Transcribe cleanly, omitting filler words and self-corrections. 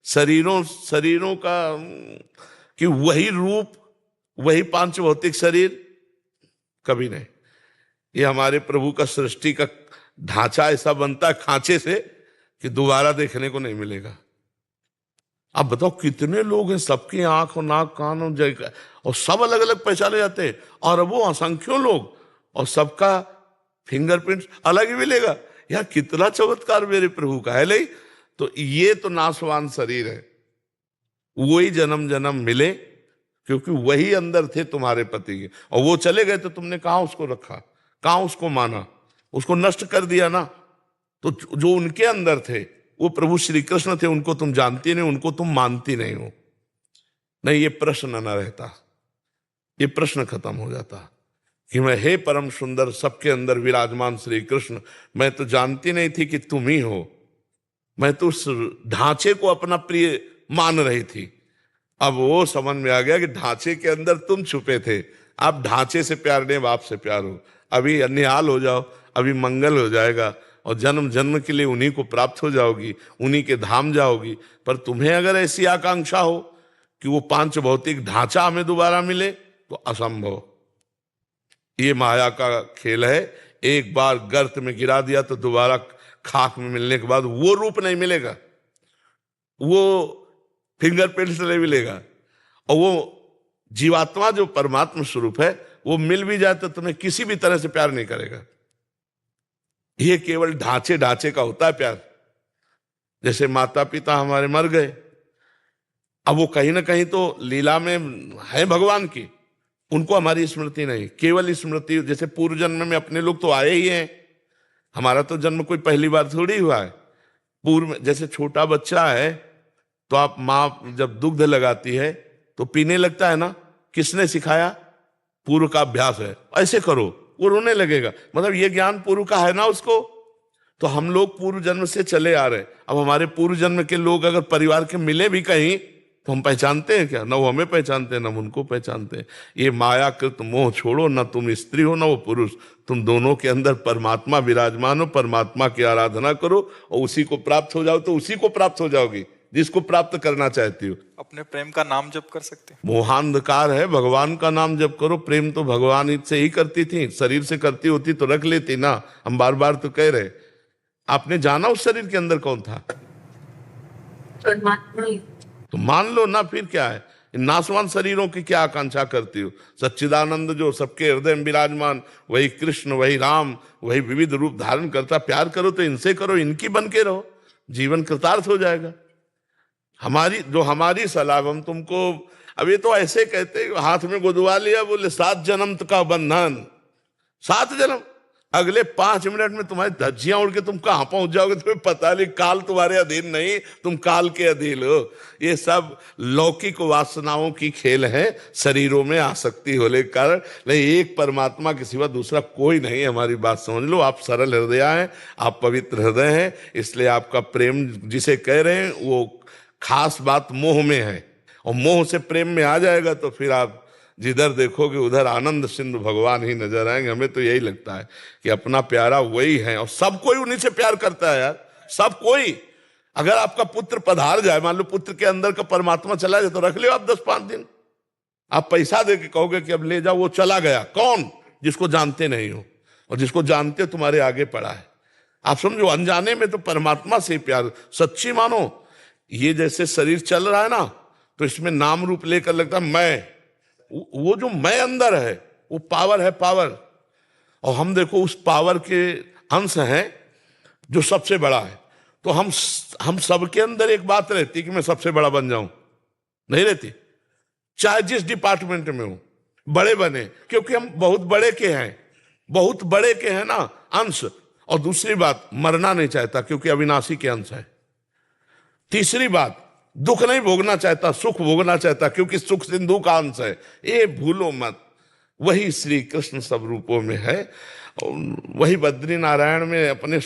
शरीरों शरीरों का कि वही रूप, वही पांच भौतिक शरीर, कभी नहीं। ये हमारे प्रभु का सृष्टि का ढांचा ऐसा बनता है खांचे से कि दोबारा देखने को नहीं मिलेगा। अब बताओ कितने लोग हैं, सबकी आंख और नाक कान और जगह और सब अलग अलग पहचाने जाते हैं, और वो असंख्यों लोग और सबका फिंगरप्रिंट अलग ही मिलेगा। यार कितना चमत्कार मेरे प्रभु का है। नहीं तो ये तो नाशवान शरीर है, वही जन्म जन्म मिले, क्योंकि वही अंदर थे तुम्हारे पति के, और वो चले गए तो तुमने कहां उसको रखा, कहां उसको माना, उसको नष्ट कर दिया ना। तो जो उनके अंदर थे वो प्रभु श्री कृष्ण थे, उनको तुम जानती नहीं, उनको तुम मानती नहीं हो। नहीं, ये प्रश्न न रहता, ये प्रश्न खत्म हो जाता कि मैं हे परम सुंदर सबके अंदर विराजमान श्री कृष्ण, मैं तो जानती नहीं थी कि तुम ही हो। मैं तो उस ढांचे को अपना प्रिय मान रही थी। अब वो समझ में आ गया कि ढांचे के अंदर तुम छुपे थे। आप ढांचे से प्यार नहीं, बाप से प्यार हो। अभी निहाल हो जाओ, अभी मंगल हो जाएगा और जन्म जन्म के लिए उन्हीं को प्राप्त हो जाओगी, उन्हीं के धाम जाओगी। पर तुम्हें अगर ऐसी आकांक्षा हो कि वो पांच भौतिक ढांचा हमें दोबारा मिले, तो असंभव। ये माया का खेल है। एक बार गर्त में गिरा दिया तो दोबारा खाक में मिलने के बाद वो रूप नहीं मिलेगा, वो फिंगरप्रिंट से नहीं मिलेगा, और वो जीवात्मा जो परमात्मा स्वरूप है वो मिल भी जाए तो तुम्हें किसी भी तरह से प्यार नहीं करेगा। ये केवल ढांचे ढांचे का होता है प्यार। जैसे माता पिता हमारे मर गए, अब वो कहीं ना कहीं तो लीला में है भगवान की, उनको हमारी स्मृति नहीं, केवल स्मृति। जैसे पूर्व जन्म में अपने लोग तो आए ही हैं, हमारा तो जन्म कोई पहली बार थोड़ी हुआ है। पूर्व में जैसे छोटा बच्चा है तो आप माँ जब दुग्ध लगाती है तो पीने लगता है ना, किसने सिखाया? पूर्व का अभ्यास है, ऐसे करो, वो रोने लगेगा। मतलब ये ज्ञान पूर्व का है ना उसको। तो हम लोग पूर्व जन्म से चले आ रहे। अब हमारे पूर्व जन्म के लोग अगर परिवार के मिले भी कहीं तो हम पहचानते हैं क्या? ना वो हमें पहचानते हैं, ना हम उनको पहचानते हैं। ये मायाकृत मोह छोड़ो, ना तुम स्त्री हो ना वो पुरुष, तुम दोनों के अंदर परमात्मा विराजमान हो। परमात्मा की आराधना करो और उसी को प्राप्त हो जाओ, तो उसी को प्राप्त हो जाओगी जिसको प्राप्त करना चाहती हो। अपने प्रेम का नाम जप कर सकते हैं। मोहांधकार है, भगवान का नाम जप करो। प्रेम तो भगवान ही से ही करती थी, शरीर से करती होती तो रख लेती ना। हम बार बार तो कह रहे, आपने जाना उस शरीर के अंदर कौन था? तो मान लो ना, फिर क्या है? इन नाशवान शरीरों की क्या आकांक्षा करती हो? सच्चिदानंद जो सबके हृदय में विराजमान, वही कृष्ण, वही राम, वही विविध रूप धारण करता। प्यार करो तो इनसे करो, इनकी बन के रहो, जीवन कृतार्थ हो जाएगा। हमारी सलाह, हम तुमको अब ये तो ऐसे कहते, हाथ में गुदवा लिया, बोले 7 जन्म का बंधन, 7 जन्म, अगले 5 मिनट में तुम्हारी धज्जियां उड़ के तुम कहां पहुंच जाओगे तुम्हें पता नहीं। काल तुम्हारे अधीन नहीं, तुम काल के अधीन हो। ये सब लौकिक वासनाओं की खेल है, शरीरों में आसक्ति होने के कारण। नहीं, एक परमात्मा के सिवा दूसरा कोई नहीं। हमारी बात समझ लो, आप सरल हृदय हैं, आप पवित्र हृदय हैं, इसलिए आपका प्रेम जिसे कह रहे हैं वो खास बात मोह में है। और मोह से प्रेम में आ जाएगा तो फिर आप जिधर देखोगे उधर आनंद सिंधु भगवान ही नजर आएंगे। हमें तो यही लगता है कि अपना प्यारा वही है, और सब कोई उन्हीं से प्यार करता है यार, सब कोई। अगर आपका पुत्र पधार जाए, मान लो पुत्र के अंदर का परमात्मा चला जाए, तो रख लो आप 10-5 दिन। आप पैसा दे के कहोगे कि अब ले जाओ, वो चला गया। कौन? जिसको जानते नहीं हो, और जिसको जानते हो तुम्हारे आगे पड़ा है। आप समझो, अनजाने में तो परमात्मा से प्यार सच्ची मानो। ये जैसे शरीर चल रहा है ना, तो इसमें नाम रूप लेकर लगता है मैं, वो जो मैं अंदर है वो पावर है, पावर। और हम देखो उस पावर के अंश हैं जो सबसे बड़ा है। तो हम सबके अंदर एक बात रहती कि मैं सबसे बड़ा बन जाऊं, नहीं रहती। चाहे जिस डिपार्टमेंट में हो, बड़े बने, क्योंकि हम बहुत बड़े के हैं, बहुत बड़े के हैं ना अंश। और दूसरी बात, मरना नहीं चाहता क्योंकि अविनाशी के अंश है। तीसरी बात, दुख नहीं भोगना चाहता, सुख भोगना चाहता क्योंकि सुख सिंधु का अंश है। ये भूलो मत, वही श्री कृष्ण सब रूपों में है। वही बद्री नारायण में अपने